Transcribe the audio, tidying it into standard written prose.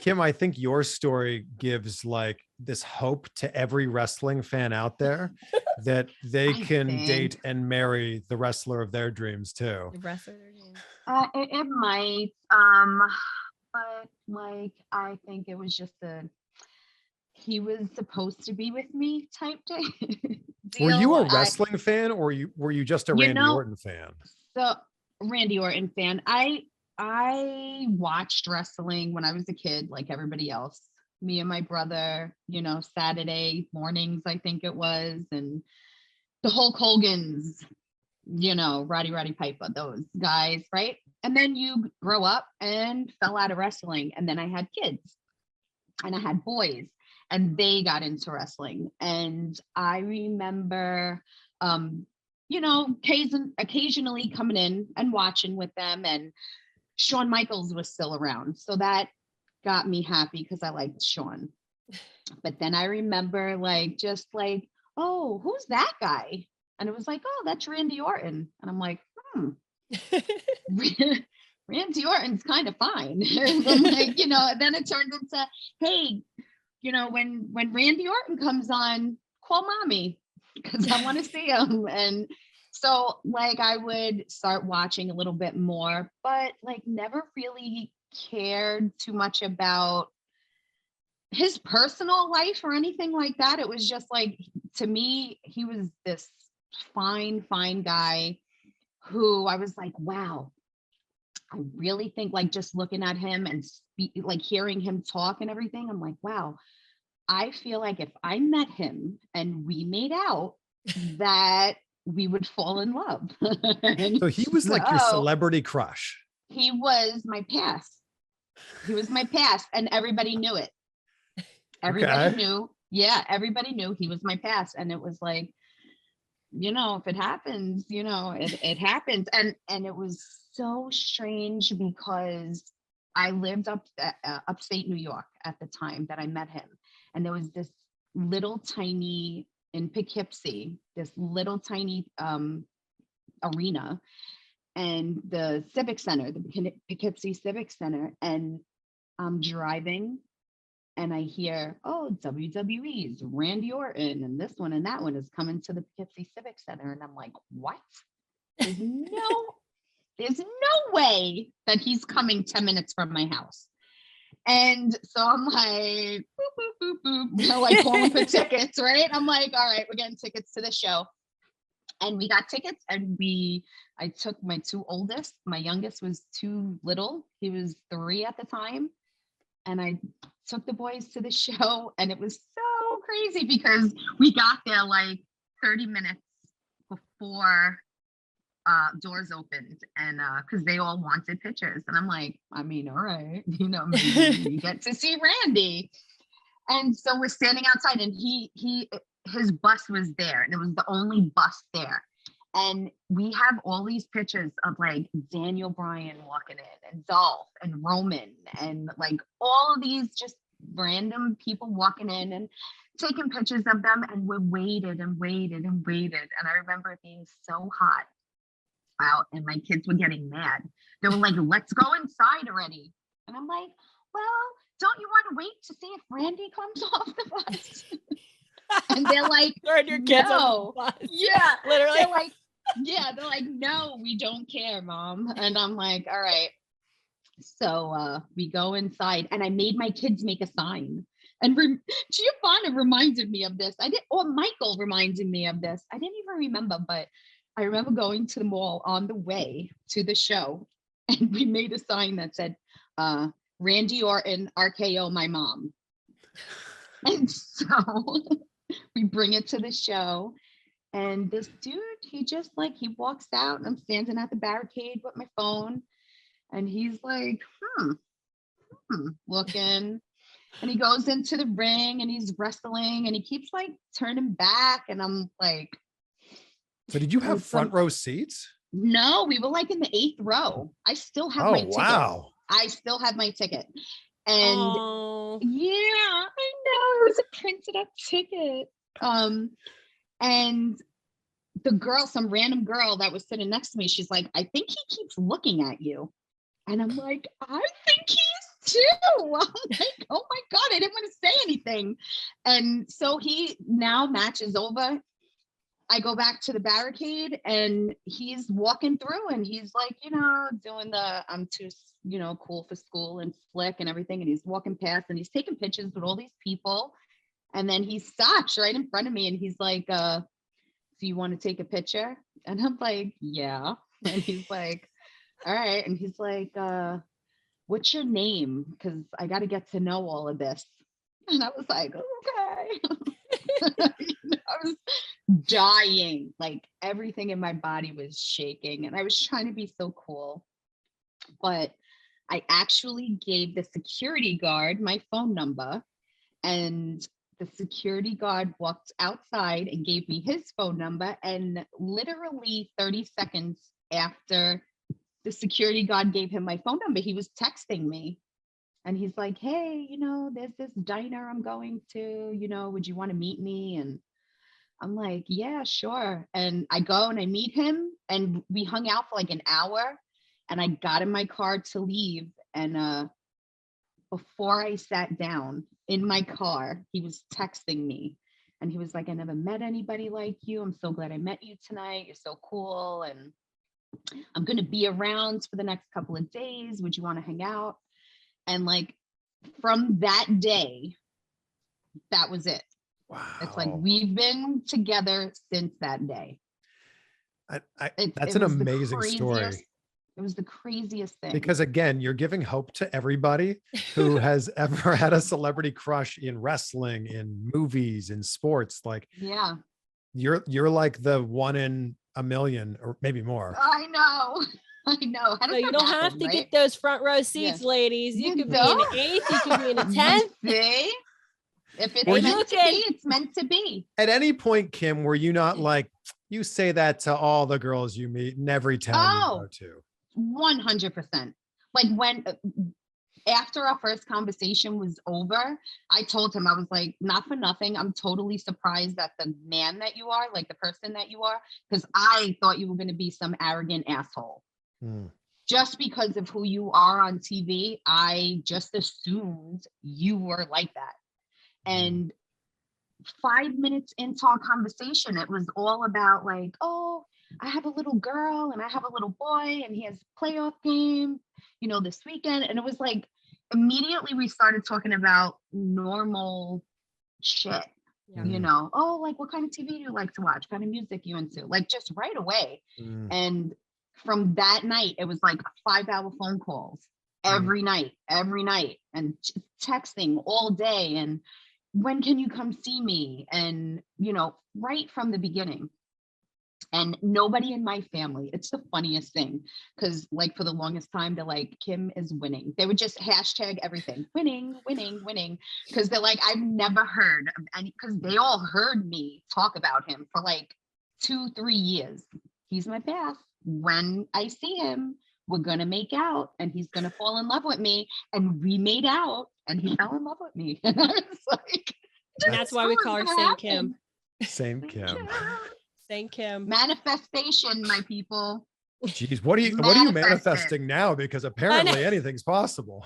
Kim, I think your story gives like this hope to every wrestling fan out there that they can date and marry the wrestler of their dreams too. The wrestler of their dreams. It might, but like I think it was just he was supposed to be with me type deal. Were you a wrestling fan, or were you just a Randy Orton fan? So Randy Orton fan. I watched wrestling when I was a kid, like everybody else. Me and my brother, Saturday mornings, I think it was, and the Hulk Hogan's, Roddy Piper, those guys, right? And then you grow up and fell out of wrestling. And then I had kids and I had boys and they got into wrestling. And I remember, occasionally coming in and watching with them, and Shawn Michaels was still around. So that got me happy because I liked Shawn. But then I remember oh, who's that guy? And it was like, oh, that's Randy Orton. And I'm like, Randy Orton's kind of fine. I'm like, then it turned into, hey, when Randy Orton comes on, call mommy because I want to see him. And so I would start watching a little bit more, but never really cared too much about his personal life or anything like that. It was just to me, he was this fine guy who I was like, wow, I really think just looking at him and hearing him talk and everything, I'm like, wow, I feel like if I met him and we made out, that we would fall in love. So he was like your celebrity crush. He was my past. And everybody knew it. Everybody knew. Yeah, everybody knew he was my past. And it was like, if it happens, it happens. And it was so strange because I lived upstate New York at the time that I met him. And there was this little tiny, in Poughkeepsie, this little tiny arena, and the Civic Center, the Poughkeepsie Civic Center. And I'm driving and I hear, oh, WWE's Randy Orton and this one and that one is coming to the Poughkeepsie Civic Center. And I'm like, what? There's no way that he's coming 10 minutes from my house. And so I'm like, boop, boop, boop, boop, calling for tickets, right? I'm like, all right, we're getting tickets to the show. And we got tickets and I took my two oldest. My youngest was too little. He was 3 at the time. And I took the boys to the show, and it was so crazy because we got there 30 minutes before doors opened, and because they all wanted pictures. And I'm like, all right, maybe you get to see Randy. And so we're standing outside, and his bus was there, and it was the only bus there. And we have all these pictures of Daniel Bryan walking in, and Dolph and Roman, and all of these just random people walking in and taking pictures of them. And we waited and waited and waited. And I remember it being so hot out, and my kids were getting mad. They were like, let's go inside already. And I'm like, well, don't you want to wait to see if Randy comes off the bus? And they're like, your kids no. Yeah, literally. They're like, no, we don't care, Mom. And I'm like, all right. So we go inside, and I made my kids make a sign. And Giovanna reminded me of this. Michael reminded me of this. I didn't even remember, but I remember going to the mall on the way to the show, and we made a sign that said, Randy Orton, RKO my mom. And so we bring it to the show, and this dude, he just he walks out, and I'm standing at the barricade with my phone, and he's like, looking, and he goes into the ring, and he's wrestling, and he keeps turning back, and I'm like, so did you have front row seats? No, we were in the 8th row. I still have my ticket. Wow. I still have my ticket. And yeah, I know, it was a printed up ticket. And the girl, some random girl that was sitting next to me, she's like, I think he keeps looking at you. And I'm like, I think he's too. I'm like, oh my God, I didn't want to say anything. And so he now match is over. I go back to the barricade and he's walking through and he's like, doing the I'm too, cool for school and slick and everything. And he's walking past and he's taking pictures with all these people. And then he stops right in front of me and he's like, do you want to take a picture? And I'm like, yeah. And he's like, all right. And he's like, what's your name? Because I got to get to know all of this. And I was like, okay. I was dying. Like everything in my body was shaking. And I was trying to be so cool. But I actually gave the security guard my phone number. And the security guard walked outside and gave me his phone number. And literally 30 seconds after the security guard gave him my phone number, he was texting me. And he's like, hey, there's this diner I'm going to, would you want to meet me? And I'm like, yeah, sure. And I go and I meet him and we hung out for like an hour and I got in my car to leave. And before I sat down in my car, he was texting me and he was like, I never met anybody like you. I'm so glad I met you tonight. You're so cool. And I'm going to be around for the next couple of days. Would you want to hang out? And like from that day, that was it. Wow. It's like we've been together since that day. That's an amazing story. It was the craziest thing. Because again, you're giving hope to everybody who has ever had a celebrity crush in wrestling, in movies, in sports. Like, yeah, you're like the one in a million or maybe more. I know. So you don't have to get those front row seats, ladies. You could be in the 8th, you could be in the 10th. See? If it's meant to be, it's meant to be. At any point, Kim, were you not like, you say that to all the girls you meet in every town you go to? 100%. Like when after our first conversation was over, I told him, I was like, not for nothing, I'm totally surprised that the man that you are, like the person that you are, because I thought you were going to be some arrogant asshole. Just because of who you are on TV, I just assumed you were like that. And 5 minutes into our conversation, it was all about like, oh, I have a little girl and I have a little boy and he has a playoff game, this weekend. And it was like, immediately we started talking about normal shit, oh, like what kind of TV do you like to watch? What kind of music you into? Like just right away. And from that night, it was like 5-hour phone calls every night, and texting all day. And when can you come see me? And, right from the beginning. And nobody in my family, it's the funniest thing, because like for the longest time, they're like, Kim is winning. They would just hashtag everything, winning, because they're like, I've never heard of any, because they all heard me talk about him for like 2-3 years. He's my past. When I see him, we're going to make out and he's going to fall in love with me. And we made out and he fell in love with me. And I was like, and that's why we call her Saint Kim. Saint Kim. Saint Kim. Manifestation, my people. Jeez, what are you manifesting now? Because apparently anything's possible.